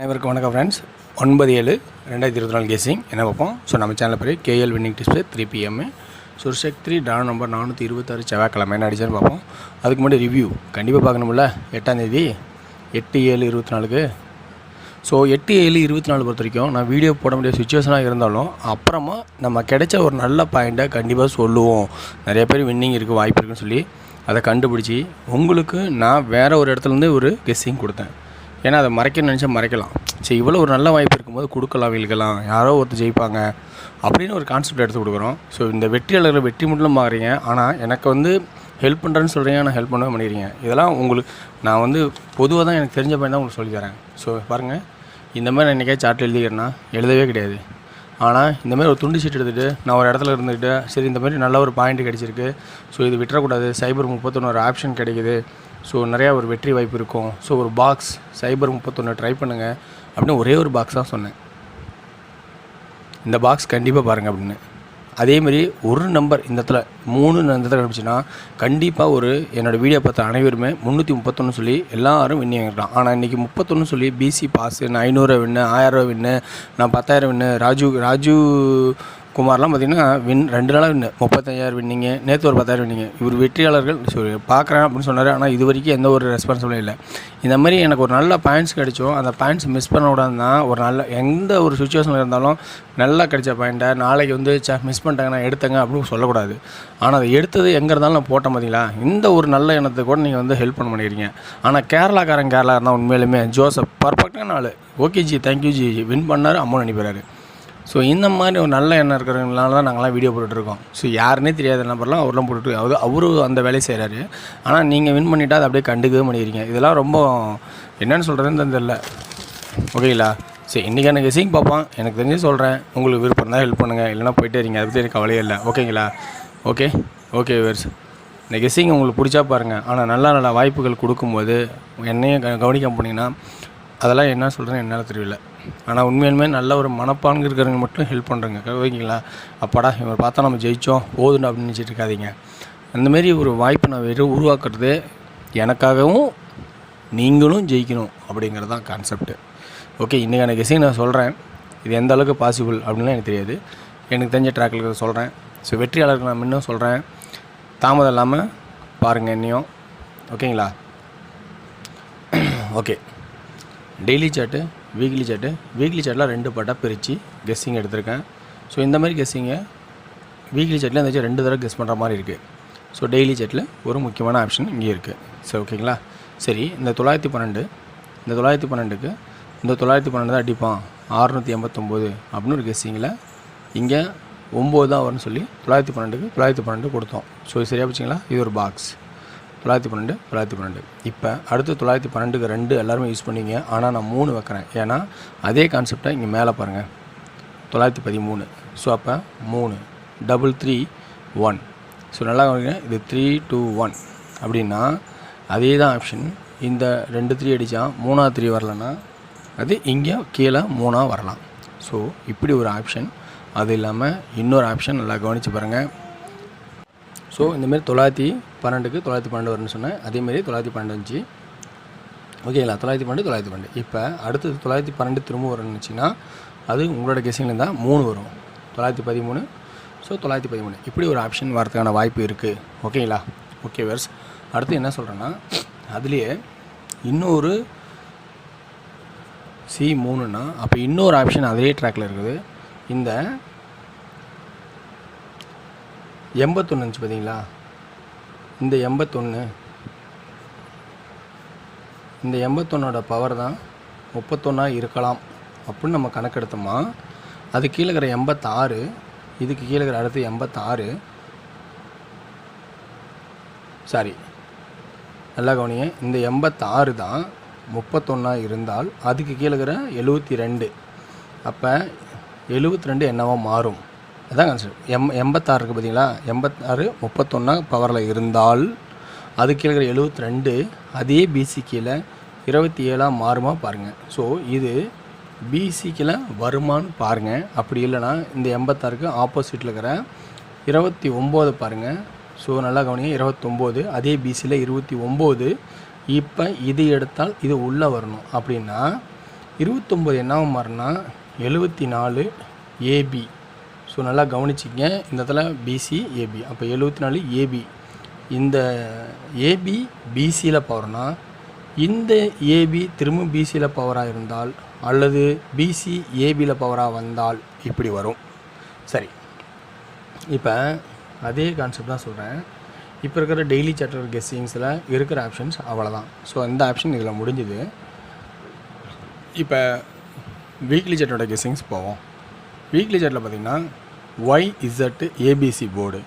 அனைவருக்கும் வணக்கம் ஃப்ரெண்ட்ஸ். 9/7/2024 கேசிங் என்ன பார்ப்போம். ஸோ நம்ம சேனலில் பேர் கேஎல் வின்னிங் டிப்ஸு 3 PM சுர்ஷெக் 3 ட்ரா நம்பர் 426 செவ்வாய்க்கிழமை என்ன அடிச்சான்னு பார்ப்போம். அதுக்கு முன்னாடி ரிவ்யூ கண்டிப்பாக பார்க்கணும்ல. 8ஆம் தேதி 8/7/24. ஸோ 8/7/24 பொறுத்த வரைக்கும் நான் வீடியோ போட முடியாத சுச்சுவேஷனாக இருந்தாலும் அப்புறமா நம்ம கிடைச்ச ஒரு நல்ல பாயிண்ட்டை கண்டிப்பாக சொல்லுவோம். நிறைய பேர் வின்னிங் இருக்குது, வாய்ப்பு இருக்குன்னு சொல்லி அதை கண்டுபிடிச்சி உங்களுக்கு நான் வேறு ஒரு இடத்துலேருந்து ஒரு கெஸ்ஸிங் கொடுத்தேன். ஏன்னா அதை மறைக்கணும்னு நினச்சா மறைக்கலாம். சரி, இவ்வளோ ஒரு நல்ல வாய்ப்பு இருக்கும்போது கொடுக்கலாம், வீழ்கலாம், யாரோ ஒருத்தர் ஜெயிப்பாங்க அப்படின்னு ஒரு கான்செப்ட் எடுத்து கொடுக்குறோம். ஸோ இந்த வெற்றியாளர்கள் வெற்றி மட்டும் மாறுறீங்க. ஆனால் எனக்கு ஹெல்ப் பண்ணுறேன்னு சொல்கிறீங்க, நான் ஹெல்ப் பண்ணவே பண்ணிக்கிறீங்க. இதெல்லாம் உங்களுக்கு நான் பொதுவாக தான் எனக்கு தெரிஞ்ச பையன் தான் உங்களுக்கு சொல்லித்தரேன். ஸோ பாருங்கள், இந்த மாதிரி நான் இன்றைக்கே சார்ட் எழுதிக்கிறேன்னா எழுதவே கிடையாது. ஆனால் இந்தமாதிரி ஒரு துண்டு சீட் எடுத்துகிட்டு நான் ஒரு இடத்துல இருந்துக்கிட்டு சரி இந்த மாதிரி நல்ல ஒரு பாயிண்ட் கிடச்சிருக்கு, ஸோ இது விட்டுறக்கூடாது, சைபர் 31 ஒரு ஆப்ஷன் கிடைக்குது, ஸோ நிறையா ஒரு வெற்றி வாய்ப்பு இருக்கும், ஸோ ஒரு பாக்ஸ் சைபர் 31 ட்ரை பண்ணுங்கள் அப்படின்னு ஒரே ஒரு பாக்ஸ் தான் சொன்னேன். இந்த பாக்ஸ் கண்டிப்பாக பாருங்கள் அப்படின்னு. அதேமாரி ஒரு நம்பர் இந்த இடத்துல 3 இந்த இடத்துல கிடச்சின்னா கண்டிப்பாக என்னோடய வீடியோ பார்த்த அனைவருமே 331 சொல்லி எல்லோரும் வின்னிங் இருக்கலாம். ஆனால் இன்றைக்கி 31 சொல்லி பிசி பாஸு, நான் 500 வின்னு, 1000 வின்னு, நான் 10,000 வின்னு, ராஜு குமார்லாம் பார்த்திங்கன்னா 2 நாளாக வின்னு 35,000 வின்னிங்க, நேற்று ஒரு 10,000 வின்னிங்க. இவர் வெற்றியாளர்கள் சொல்லி பார்க்குறேன் அப்படின்னு சொன்னார். ஆனால் இது வரைக்கும் எந்த ஒரு ரெஸ்பான்சிபிளும் இல்லை. இந்த மாதிரி எனக்கு ஒரு நல்ல பாயிண்ட்ஸ் கிடைச்சோம். அந்த பாயிண்ட்ஸ் மிஸ் பண்ண விடாது தான் ஒரு நல்ல எந்த ஒரு சுச்சுவேஷனில் இருந்தாலும் நல்லா கிடைச்ச பாயிண்ட்டை நாளைக்கு மிஸ் பண்ணிட்டாங்க நான் எடுத்தேங்க அப்படின்னு சொல்லக்கூடாது. ஆனால் அதை எடுத்தது எங்கே இருந்தாலும் நான் போட்டேன் பார்த்தீங்களா. இந்த ஒரு நல்ல எண்ணத்தை கூட நீங்கள் ஹெல்ப் பண்ண மாட்டேங்கிறீங்க. ஆனால் கேரளா இருந்தால் உண்மையிலுமே ஜோசப் பர்ஃபெக்டான ஆள். Okay G, thank you G, win பண்ணார், அமௌண்ட் அனுப்பிடுறாரு. ஸோ இந்த மாதிரி ஒரு நல்ல எண்ணம் இருக்கிறவங்களால தான் நாங்களாம் வீடியோ போட்டுட்ருக்கோம். ஸோ யாருன்னே தெரியாத நம்பர்லாம் அவரெலாம் போட்டுட்டு அவரு அந்த வேலையை செய்கிறாரு. ஆனால் நீங்கள் வின் பண்ணிவிட்டு அதை அப்படியே கண்டுக்கவே பண்ணிக்கிறீங்க. இதெல்லாம் ரொம்ப என்னென்னு சொல்கிறதுன்னு தெரியல. ஓகேங்களா? சரி, இன்றைக்கான கெஸ்ஸிங் பார்ப்போம். எனக்கு தெரிஞ்சு சொல்கிறேன். உங்களுக்கு விருப்பம் தான் ஹெல்ப் பண்ணுங்கள், இல்லைனா போயிட்டே இருங்க. அதை பற்றி எனக்கு கவலையே இல்லை. ஓகேங்களா? Okay verse. இந்த கெஸ்ஸிங் உங்களுக்கு பிடிச்சா பாருங்கள். ஆனால் நல்ல வாய்ப்புகள் கொடுக்கும்போது என்னையும் கவனிக்க போனீங்கன்னா அதெல்லாம் என்ன சொல்கிறேன்னு என்னால் தெரியல. ஆனால் உண்மையிலுமே நல்ல ஒரு மனப்பான்கு இருக்கிறவங்க மட்டும் ஹெல்ப் பண்ணுறேங்க. ஓகேங்களா? அப்பாடா இவரை பார்த்தா நம்ம ஜெயித்தோம் போதுன்னு அப்படின்னு நினச்சிட்டு இருக்காதீங்க. அந்தமாரி ஒரு வாய்ப்பை நான் உருவாக்குறது எனக்காகவும் நீங்களும் ஜெயிக்கணும் அப்படிங்கிறது தான் கான்செப்ட்டு. ஓகே, இன்றைக்கான கெஸ்ஸிங் நான் சொல்கிறேன். இது எந்த அளவுக்கு பாசிபிள் அப்படின்லாம் எனக்கு தெரியாது. எனக்கு தெரிஞ்ச ட்ராக்கில் சொல்கிறேன். ஸோ வெற்றியாளருக்கு நான் இன்னும் சொல்கிறேன், தாமதம் இல்லாமல் பாருங்கள் என்னையும். ஓகேங்களா? ஓகே, டெய்லி சார்ட்டு, வீக்லி சார்ட்டில் 2 பாட்டாக பிரித்து கெஸ்ஸிங் எடுத்திருக்கேன். ஸோ இந்த மாதிரி கெஸ்ஸிங்கை வீக்லி சார்ட்டில் அந்த 2 தடவை கெஸ் பண்ணுற மாதிரி இருக்குது. ஸோ டெய்லி சார்ட்டில் ஒரு முக்கியமான ஆப்ஷன் இங்கே இருக்குது. சரி, ஓகேங்களா? சரி, இந்த 912க்கு இந்த 912 தான் அடிப்பான் 689 அப்படின்னு ஒரு கெஸ்ஸிங்கில் இங்கே 9 தான் வரும்னு சொல்லி 912க்கு 912 கொடுத்தோம். ஸோ சரியாக போச்சுங்களா? இது ஒரு பாக்ஸ் 912. இப்போ அடுத்து 912க்கு 2 எல்லாருமே யூஸ் பண்ணிங்க. ஆனால் நான் 3 வைக்கிறேன். ஏன்னா அதே கான்செப்டை இங்கே மேலே பாருங்கள், 913. ஸோ அப்போ 3 331. ஸோ நல்லா இது 321 அப்படின்னா அதே தான் ஆப்ஷன். இந்த 2 3 அடித்தா 3ஆவது 3 வரலன்னா அது இங்கே கீழே 3ஆக வரலாம். ஸோ இப்படி ஒரு ஆப்ஷன். அது இல்லாமல் இன்னொரு ஆப்ஷன் நல்லா கவனித்து பாருங்கள். ஸோ இந்தமாரி 912க்கு 912 வரும்னு சொன்னேன். அதேமாரி 912 வந்துச்சு. ஓகேங்களா? 912. இப்போ அடுத்தது 912 திரும்ப வரும்னு வச்சிங்கன்னா அது உங்களோட கெஸ்ஸிங்கில் இருந்தால் 3 வரும். 913. ஸோ 913 இப்படி ஒரு ஆப்ஷன் வரதுக்கான வாய்ப்பு இருக்குது. ஓகேங்களா? ஓகே வேர்ஸ். அடுத்து என்ன சொல்கிறேன்னா அதுலேயே இன்னொரு C3ன்னா அப்போ இன்னொரு ஆப்ஷன் அதே ட்ராக்கில் இருக்குது. இந்த 81 இருந்துச்சு பார்த்தீங்களா? இந்த 81 பவர் தான் 31 இருக்கலாம் அப்படின்னு நம்ம கணக்கெடுத்தோமா. அது கீழே இருக்கிற 86, இதுக்கு கீழே இருக்கிற அடுத்து 86. சாரி, நல்லா கவனிங்க. இந்த 86 தான் 31 இருந்தால் அதுக்கு கீழே இருக்கிற 72. அப்போ 72 என்னவா மாறும்? அதான் கான்செப்ட். 86 இருக்குது பார்த்தீங்களா? 86 31 பவரில் இருந்தால் அது கீழே இருக்கிற 72 அதே பிசி கீழே 27 மாறுமா பாருங்கள். ஸோ இது பிசி கீழே வருமானு பாருங்கள். அப்படி இல்லைனா இந்த 86க்கு ஆப்போசிட்டில் இருக்கிற 29 பாருங்கள். ஸோ நல்லா கவனிங்க, 29 அதே பிசியில் 29. இப்போ இது எடுத்தால் இது உள்ளே வரணும். அப்படின்னா 29 என்னவா மாறுனா 74 ஏபி. ஸோ நல்லா கவனிச்சிங்க, இந்த இடத்துல பிசி ஏபி, அப்போ 74 ஏபி. இந்த ஏபி பிசியில் பவர்னா இந்த ஏபி திரும்ப பிசியில் பவராக இருந்தால் அல்லது பிசி ஏபியில் பவராக வந்தால் இப்படி வரும். சரி, இப்போ அதே கான்செப்ட் தான் சொல்கிறேன். இப்போ இருக்கிற டெய்லி சார்ட்டர் கெஸ்ஸிங்ஸில் இருக்கிற ஆப்ஷன்ஸ் அவ்வளோதான். ஸோ இந்த ஆப்ஷன் இதில் முடிஞ்சுது. இப்போ வீக்லி சார்ட்டோட கெஸ்ஸிங்ஸ் போவோம். வீக்லி சார்ட்டில் பார்த்திங்கன்னா YZ ABC board.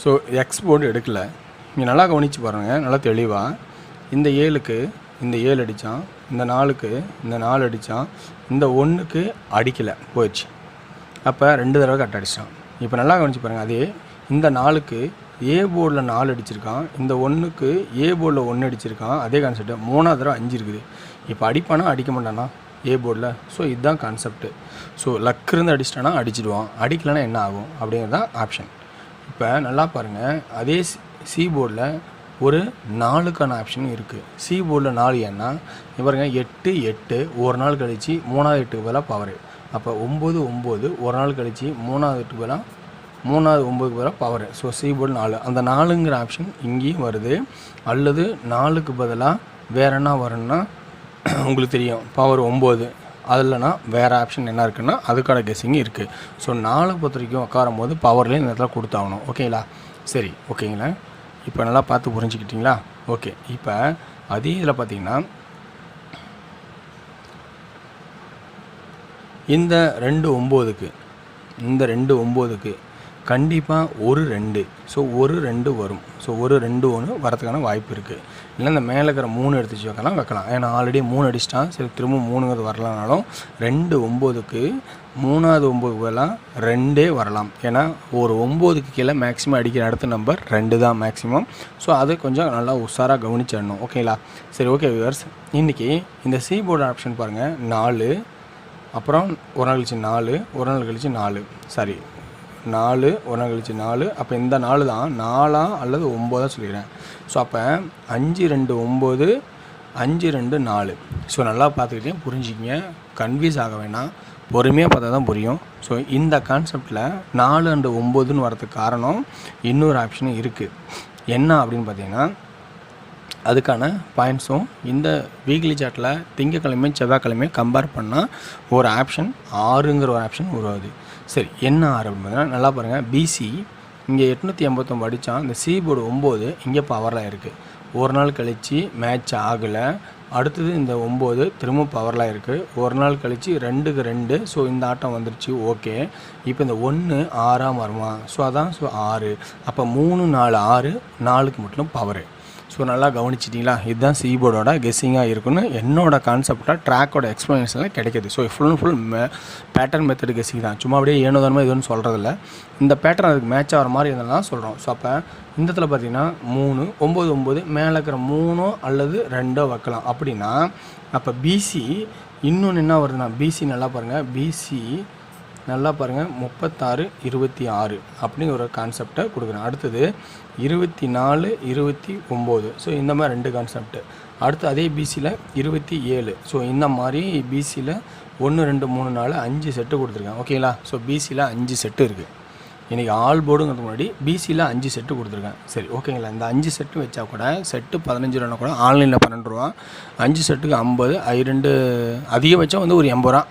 So X board எடுக்கலை. இங்கே நல்லா கவனித்து பாருங்கள், நல்லா தெளிவாக. இந்த 7க்கு இந்த 7 அடித்தான், இந்த 4க்கு இந்த 4 அடித்தான், இந்த 1க்கு அடிக்கலை, போயிடுச்சு. அப்போ 2 தடவை கட் அடிச்சிட்டான். இப்போ நல்லா கவனித்து பாருங்கள், அதே இந்த 4க்கு ஏ போர்டில் 4 அடிச்சிருக்கான், இந்த 1க்கு ஏ போர்டில் 1 அடிச்சிருக்கான். அதே கான்செப்ட் 3வது தடவை 5 இருக்குது. இப்போ அடிப்பானா அடிக்க மாட்டானா ஏ போர்டில்? ஸோ இதுதான் கான்செப்ட்டு. ஸோ லக் இருந்து அடிச்சிட்டானா அடிச்சிடுவான், அடிக்கலைன்னா என்ன ஆகும் அப்படிங்கிறது தான் ஆப்ஷன். இப்போ நல்லா பாருங்கள், அதே சி போர்டில் ஒரு 4க்கான ஆப்ஷனும் இருக்குது. சி போர்டில் 4 ஏன்னா பாருங்க 8 8 ஒரு நாள் கழித்து 3வது 8க்கு பதிலாக பவர். அப்போ 9 9 ஒரு நாள் கழித்து 3வது 8க்கு பதிலாக 3வது 9க்கு பதிலாக பவர். ஸோ சி போர்டு 4, அந்த 4ங்கிற ஆப்ஷன் இங்கேயும் வருது. அல்லது 4க்கு பதிலாக வேறு என்ன வரும்னா உங்களுக்கு தெரியும், பவர் 9. அதில்னா வேறு ஆப்ஷன் என்ன இருக்குன்னா அதுக்கான கெஸ்ஸிங் இருக்குது. ஸோ 4 பொறுத்த வரைக்கும் உட்காரும் போது பவர்லேயே இந்த இடத்துல கொடுத்தாகணும். ஓகேங்களா? சரி, ஓகேங்களா? இப்போ நல்லா பார்த்து புரிஞ்சுக்கிட்டிங்களா? ஓகே. இப்போ அதே இதில் பார்த்திங்கன்னா இந்த 2 9க்கு இந்த 2 9க்கு கண்டிப்பாக ஒரு 2. ஸோ ஒரு 2 வரும். ஸோ ஒரு 2 1 வரதுக்கான வாய்ப்பு இருக்குது. இல்லை இந்த மேலே இருக்கிற 3 எடுத்து வைக்கலாம். ஏன்னா ஆல்ரெடி 3 அடிச்சிட்டான். சரி, திரும்ப 3ங்கிறது வரலனாலும் 2 9க்கு 3வது 9க்கு வரலாம், 2 வரலாம். ஏன்னா ஒரு 9க்கு கீழே மேக்ஸிமம் அடிக்கிற அடுத்த நம்பர் 2 தான் மேக்ஸிமம். ஸோ அது கொஞ்சம் நல்லா உஷாராக கவனிச்சிடணும். ஓகேங்களா? சரி, ஓகே வியூவர்ஸ், இன்றைக்கி இந்த சி போர்டு ஆப்ஷன் பாருங்கள். 4, அப்புறம் ஒரு நாள் கழிச்சு 4, ஒரு நாள் கழிச்சு 4, சாரி 4 ஒரு நாள் கழிச்சு 4. அப்போ இந்த 4 தான் 4 அல்லது 9 சொல்லிக்கிறேன். ஸோ அப்போ 5 2 9, 5 2 4. ஸோ நல்லா பார்த்துக்கிட்டே புரிஞ்சுக்கிங்க, கன்ஃபியூஸ் ஆக வேணாம், பொறுமையாக பார்த்தா தான் புரியும். ஸோ இந்த கான்செப்டில் 4 and 9ன்னு வரதுக்கு காரணம் இன்னொரு ஆப்ஷனும் இருக்குது. என்ன அப்படின்னு பார்த்தீங்கன்னா அதுக்கான பாயிண்ட்ஸும் இந்த வீக்லி சார்ட்டில் திங்கக்கிழமை செவ்வாய்க்கிழமை கம்பேர் பண்ணால் ஒரு ஆப்ஷன் 6ங்கிற ஒரு ஆப்ஷன் உருவாகுது. சரி, என்ன 6 அப்படின்னு பார்த்தீங்கன்னா நல்லா பாருங்கள், பிசி இங்கே 889 அடித்தான், இந்த சி போர்டு 9 இங்கே பவரில் இருக்குது. ஒரு நாள் கழித்து மேட்ச் ஆகலை. அடுத்தது இந்த 9 திரும்ப பவரில் இருக்குது. ஒரு நாள் கழித்து 2க்கு 2. ஸோ இந்த ஆட்டம் வந்துருச்சு. ஓகே, இப்போ இந்த 1 6ஆக வருமா? ஸோ அதான். ஸோ 6. அப்போ 3 4 6, 4க்கு மட்டும் பவரு. ஸோ நல்லா கவனிச்சிட்டிங்களா? இதுதான் சி போர்டோட கெஸ்ஸிங்காக இருக்குன்னு என்னோட கான்செப்டாக ட்ராக்கோட எக்ஸ்ப்ளனேஷனில் கிடைக்கிது. So full pattern method guessing தான். சும்மா அப்படியே ஏனோதானமாக இதுன்னு சொல்கிறதில்ல. இந்த பேட்டர்ன் அதுக்கு மேட்ச் ஆகிற மாதிரி இருந்தாலும் சொல்கிறோம். ஸோ அப்போ இந்த இடத்துல பார்த்தீங்கன்னா 3 9 9 மேலே இருக்கிற 3 அல்லது 2 வைக்கலாம். அப்படின்னா அப்போ பிசி இன்னொன்று என்ன வருதுன்னா, பிசி நல்லா பாருங்கள், பிசி நல்லா பாருங்கள் 36 26 அப்படிங்கிற ஒரு கான்செப்டை கொடுக்குறேன். அடுத்தது 24 29. ஸோ இந்த மாதிரி 2 கான்செப்ட்டு. அடுத்து அதே பிசியில் 27. ஸோ இந்த மாதிரி பிசியில் 1 2 3 4 5 செட்டு கொடுத்துருக்கேன். ஓகேங்களா? ஸோ பிசியில் 5 செட்டு இருக்குது. இன்றைக்கி ஆல் போர்டுங்கிறது முன்னாடி பிசியில் 5 செட்டு கொடுத்துருக்கேன். சரி, ஓகேங்களா? இந்த 5 செட்டு வச்சா கூட செட்டு 15 ரூபா கூட ஆன்லைனில் 12 ரூபா, 5 செட்டுக்கு 50, 2 அதிகபட்சம் வந்து ஒரு 80 ரூபா,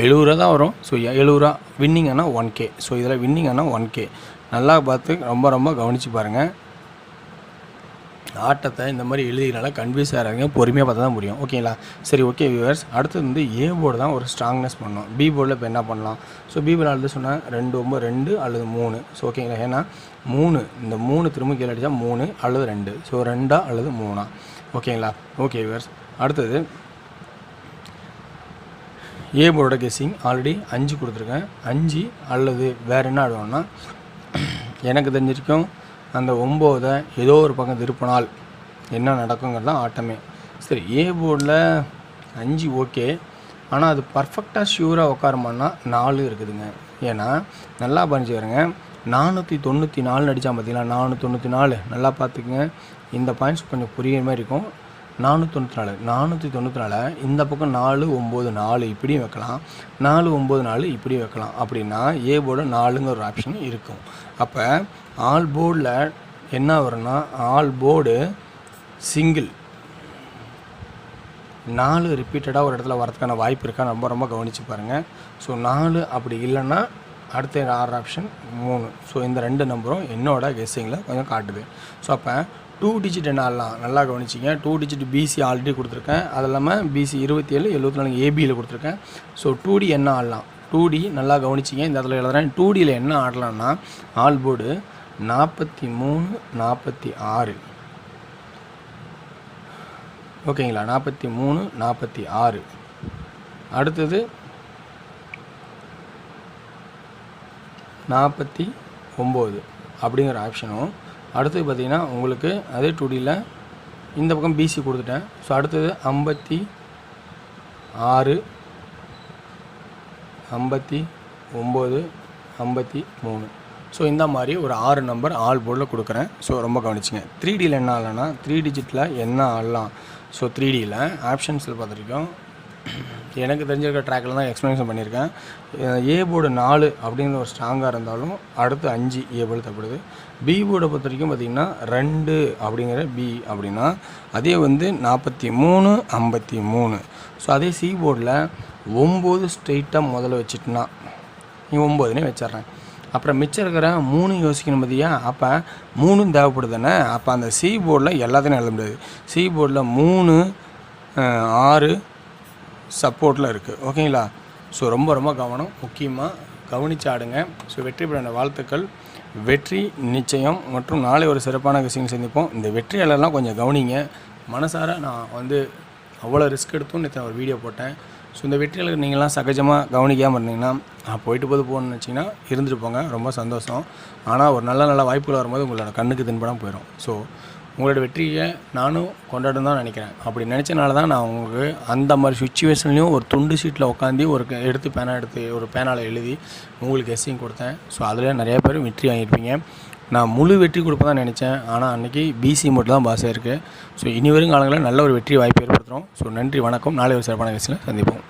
70 ரூபா தான் வரும். ஸோ 70 ரூபா வின்னிங் ஆனால் 1K. ஸோ இதில் வின்னிங் ஆனால் 1K. நல்லா பார்த்து ரொம்ப கவனித்து பாருங்கள். ஆட்டத்தை இந்த மாதிரி எழுதினால கன்ஃபியூஸ் ஆகிறாங்க, பொறுமையாக பார்த்தா தான் முடியும். ஓகேங்களா? சரி, ஓகே வியூவர்ஸ், அடுத்தது வந்து ஏ போர்டு தான் ஒரு ஸ்ட்ராங்னஸ் பண்ணணும். பி போர்டில் இப்போ என்ன பண்ணலாம்? ஸோ பி போர்டில் அடுத்து சொன்னால் 2 9 2 அல்லது 3. ஸோ ஓகேங்களா? ஏன்னா 3 இந்த 3 திரும்ப கீழே அடித்தா 3 அல்லது 2. ஸோ 2 அல்லது 3. ஓகேங்களா? ஓகே வியூவர்ஸ், அடுத்தது ஏ போர்டோட கெஸ்ஸிங் ஆல்ரெடி 5 கொடுத்துருக்கேன். 5 அல்லது வேறு என்ன ஆடுவோம்னா, எனக்கு தெரிஞ்சிருக்கும் அந்த 9 ஏதோ ஒரு பக்கம் திருப்பினால் என்ன நடக்குங்கிறது தான் ஆட்டமே. சரி, ஏ போர்டில் 5 ஓகே, ஆனால் அது பர்ஃபெக்டாக ஷியூராக உட்காருமான்னா 4 இருக்குதுங்க. ஏன்னா நல்லா புரிஞ்சுக்கிறேங்க, 494 அடித்தான் பார்த்தீங்களா? 494 நல்லா பார்த்துக்குங்க. இந்த பாயிண்ட்ஸ் கொஞ்சம் புரியுற மாதிரி இருக்கும். 494 494 இந்த பக்கம் 4 9 4 இப்படியும் வைக்கலாம், 4 9 4 இப்படியும் வைக்கலாம். அப்படின்னா ஏ போர்டு 4ங்கிற ஒரு ஆப்ஷன் இருக்கும். அப்போ ஆல் போர்டில் என்ன வரும்னா ஆல் போர்டு சிங்கிள் 4 ரிப்பீட்டடாக ஒரு இடத்துல வரதுக்கான வாய்ப்பு இருக்கா ரொம்ப ரொம்ப கவனித்து பாருங்கள். ஸோ 4 அப்படி இல்லைன்னா அடுத்த 6 ஆப்ஷன் 3. ஸோ இந்த 2 நம்பரும் என்னோட கெஸ்ஸிங்கில் கொஞ்சம் காட்டுது. ஸோ அப்போ 2 டிஜிட் என்ன ஆடலாம் நல்லா கவனிச்சிங்க. 2 டிஜிட் பிசி ஆல்ரெடி கொடுத்துருக்கேன், அது இல்லாமல் பிசி 27 74 ஏபியில் கொடுத்துருக்கேன். ஸோ 2D என்ன ஆடலாம், 2D நல்லா கவனிச்சிங்க. இந்த இடத்துல எழுதுறேன். 2Dயில் என்ன ஆடலாம்னா ஆல் போர்டு 43 46 ஓகேங்களா, 43 46. அடுத்தது 49 அப்படிங்கிற ஆப்ஷனும். அடுத்தது பார்த்திங்கன்னா உங்களுக்கு அதே 2Dயில் இந்த பக்கம் பிசி கொடுத்துட்டேன். ஸோ அடுத்தது 56 59 53. ஸோ இந்த மாதிரி ஒரு 6 நம்பர் ஆல் போர்டில் கொடுக்குறேன். ஸோ ரொம்ப கவனிச்சிங்க. 3Dயில் என்ன ஆடலாம்னா 3 டிஜிட்டில் என்ன ஆடலாம். ஸோ 3Dயில் ஆப்ஷன்ஸில் பார்த்துருக்கோம், எனக்கு தெரிஞ்சிருக்க ட்ராக்கில் தான் எக்ஸ்ப்ளனேஷன் பண்ணியிருக்கேன். ஏ போர்டு 4 அப்படிங்கிற ஒரு ஸ்ட்ராங்காக இருந்தாலும் அடுத்து 5 ஏ போர்டு தப்படுது. பி போர்டை பொறுத்த வரைக்கும் பார்த்திங்கன்னா 2 அப்படிங்கிற பி அப்படின்னா அதே வந்து 43 53. ஸோ அதே சி போர்டில் 9 ஸ்ட்ரெயிட்டாக முதல்ல வச்சுட்டுனா நீ 9னே வச்சிட்றேன். அப்புறம் மிச்சம் இருக்கிற 3 யோசிக்கணும் பார்த்தியா, அப்போ 3 தேவைப்படுது தானே. அப்போ அந்த சி போர்டில் எல்லாத்தையும் எழுத முடியாது. சி போர்டில் 3 6 சப்போர்ட்டில் இருக்குது. ஓகேங்களா. ஸோ ரொம்ப ரொம்ப கவனம், முக்கியமாக கவனித்து ஆடுங்க. ஸோ வெற்றி பெற வாழ்த்துக்கள். வெற்றி நிச்சயம். மற்றும் நாளை ஒரு சிறப்பான விஷயம் சந்திப்போம். இந்த வெற்றியாளர்லாம் கொஞ்சம் கவனிங்க. மனசார நான் வந்து அவ்வளோ ரிஸ்க் எடுத்தும் நேற்று ஒரு வீடியோ போட்டேன். ஸோ இந்த வெற்றியாளர் நீங்களாம் சகஜமாக கவனிக்காமல் இருந்தீங்கன்னா போயிட்டு போகணும்னு நினச்சிங்கன்னா இருந்துட்டு போங்க, ரொம்ப சந்தோஷம். ஆனால் ஒரு நல்ல வாய்ப்புகள் வரும்போது உங்களோட கண்ணுக்கு தென்படாமல் போயிடும். ஸோ உங்களோட வெற்றியை நானும் கொண்டாடும் தான் நினைக்கிறேன். அப்படி நினச்சனால தான் நான் உங்களுக்கு அந்த மாதிரி சுச்சுவேஷன்லேயும் ஒரு துண்டு சீட்டில் உட்காந்து ஒரு பேனாவில் எழுதி உங்களுக்கு கெஸ்ஸிங் கொடுத்தேன். ஸோ அதில் நிறைய பேர் வெற்றி வாங்கியிருப்பீங்க. நான் முழு வெற்றி கொடுப்பதான் நினச்சேன், ஆனால் அன்றைக்கி பிசி மட்டும் தான் பாஸ் ஆகிருக்கு. ஸோ இனி வரும் காலங்களில் நல்ல ஒரு வெற்றி வாய்ப்பு ஏற்படுத்துகிறோம். ஸோ நன்றி, வணக்கம். நாளை ஒரு சிறப்பான கெஸ்ஸில் சந்திப்போம்.